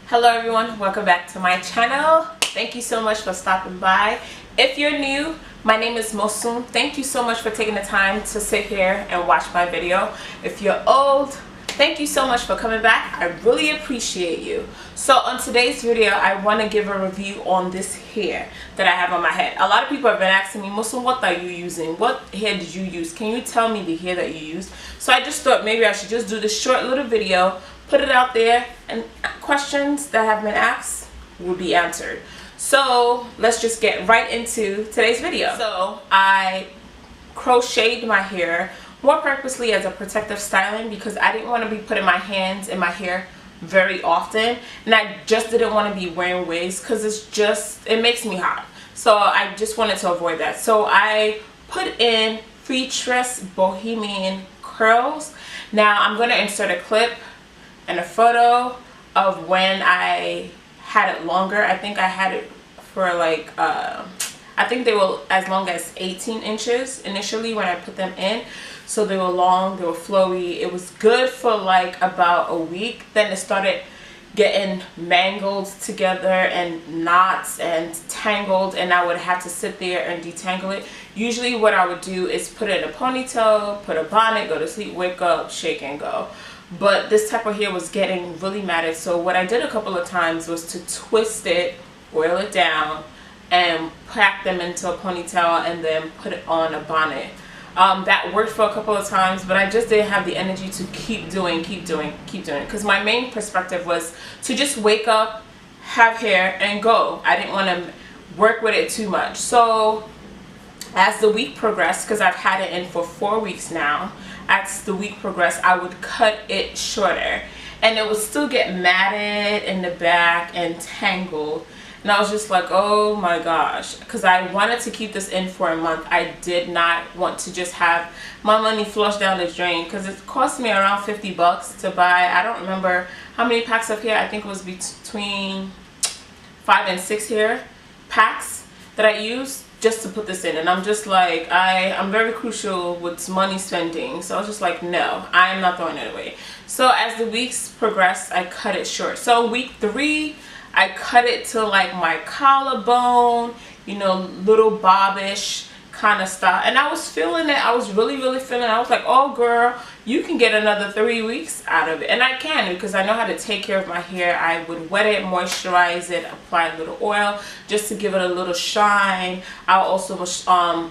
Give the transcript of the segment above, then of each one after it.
Hello everyone, welcome back to my channel. Thank you so much for stopping by. If you're new, my name is Moesoon. Thank you so much for taking the time to sit here and watch my video. If you're old, thank you so much for coming back. I really appreciate you. So on today's video, I want to give a review on this hair that I have on my head. A lot of people have been asking me, Moesoon, what are you using? What hair did you use? Can you tell me the hair that you used? So I just thought maybe I should just do this short little video, put it out there, and questions that have been asked will be answered. So let's just get right into today's video. So I crocheted my hair more purposely as a protective styling because I didn't want to be putting my hands in my hair very often, and I just didn't want to be wearing wigs because it makes me hot. So I just wanted to avoid that. So I put in Freetress Bohemian curls. Now I'm going to insert a clip and a photo of when I had it longer. I think I had it for like I think they were as long as 18 inches initially when I put them in. So they were long, they were flowy. It was good for like about a week. Then it started getting mangled together and knots and tangled, and I would have to sit there and detangle it. Usually what I would do is put it in a ponytail, put a bonnet, go to sleep, wake up, shake and go. But this type of hair was getting really matted, so what I did a couple of times was to twist it, oil it down, and pack them into a ponytail and then put it on a bonnet. That worked for a couple of times, but I just didn't have the energy to keep doing it, because my main perspective was to just wake up, have hair, and go. I didn't want to work with it too much. So as the week progressed, because I've had it in for 4 weeks now, as the week progressed, I would cut it shorter, and it would still get matted in the back and tangled. And I was just like, oh my gosh, because I wanted to keep this in for a month. I did not want to just have my money flushed down the drain, because it cost me around 50 bucks to buy. I don't remember how many packs of hair. I think it was between 5 and 6 hair packs that I used just to put this in. And I'm just like, I'm very crucial with money spending. So I was just like, no, I am not throwing it away. So as the weeks progressed, I cut it short. So week 3, I cut it to like my collarbone, you know, little bobbish kind of style. And I was feeling it. I was really feeling it. I was like, oh girl, you can get another 3 weeks out of it. And I can, because I know how to take care of my hair. I would wet it, moisturize it, apply a little oil just to give it a little shine. I'll also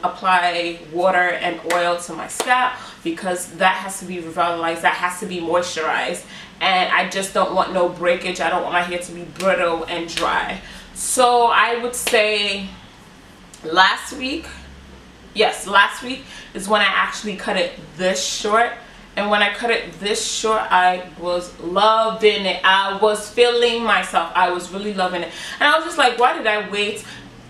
apply water and oil to my scalp, because that has to be revitalized, that has to be moisturized. And I just don't want no breakage. I don't want my hair to be brittle and dry. So I would say last week is when I actually cut it this short. And when I cut it this short, I was loving it. I was feeling myself. I was really loving it. And I was just like, why did I wait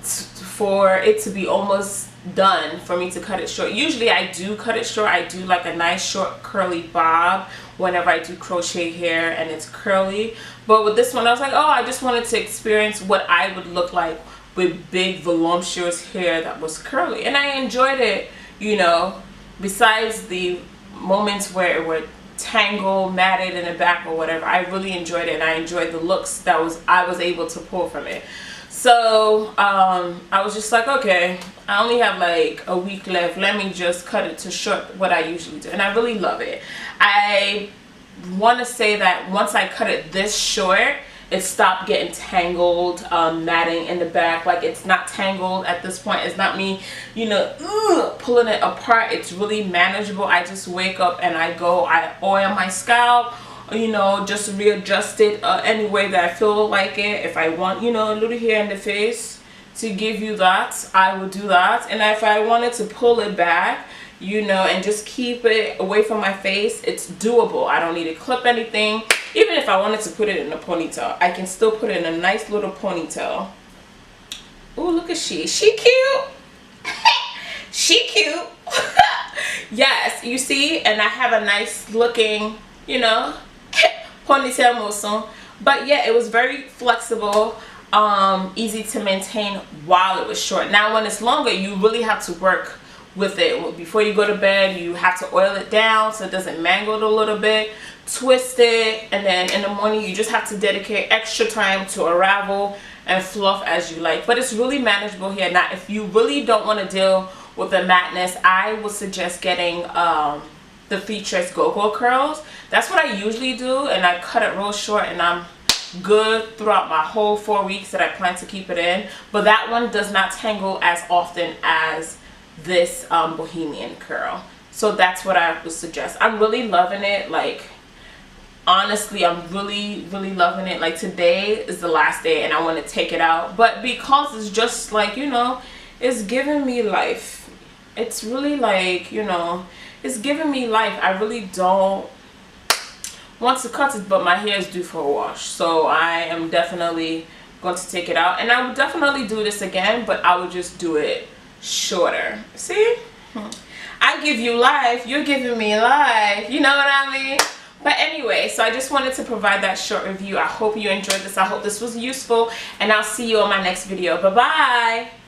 for it to be almost done for me to cut it short? Usually I do cut it short. I do like a nice short curly bob whenever I do crochet hair and it's curly. But with this one, I was like, oh, I just wanted to experience what I would look like with big voluptuous hair that was curly. And I enjoyed it, you know, besides the moments where it would tangle, matted in the back or whatever. I really enjoyed it, and I enjoyed the looks that I was able to pull from it. So I was just like, okay, I only have like a week left. Let me just cut it to short, what I usually do. And I really love it. I want to say that once I cut it this short, it stopped getting tangled, matting in the back. Like, it's not tangled at this point. It's not me, you know, pulling it apart. It's really manageable. I just wake up and I oil my scalp, you know, just readjust it any way that I feel like it. If I want, you know, a little hair in the face to give you that, I will do that. And if I wanted to pull it back, you know, and just keep it away from my face, it's doable. I don't need to clip anything. Even if I wanted to put it in a ponytail, I can still put it in a nice little ponytail. Oh, look at she cute. She cute. Yes, you see, and I have a nice looking, you know, ponytail Moesoon. But yeah, it was very flexible, easy to maintain while it was short. Now when it's longer, you really have to work with it. Before you go to bed, you have to oil it down so it doesn't mangle a little bit, twist it, and then in the morning you just have to dedicate extra time to unravel and fluff as you like. But it's really manageable here. Now if you really don't want to deal with the matness, I would suggest getting the Freetress Go-Go curls. That's what I usually do, and I cut it real short, and I'm good throughout my whole 4 weeks that I plan to keep it in. But that one does not tangle as often as this Bohemian curl. So that's what I would suggest. I'm really loving it. Like, honestly, I'm really loving it. Like, today is the last day and I want to take it out, but because it's just like, you know, it's giving me life. It's really like, you know, it's giving me life. I really don't want to cut it, but my hair is due for a wash, so I am definitely going to take it out. And I would definitely do this again, but I would just do it shorter. See, I give you life, you're giving me life, you know what I mean? But anyway, so I just wanted to provide that short review. I hope you enjoyed this. I hope this was useful, and I'll see you on my next video. Bye bye.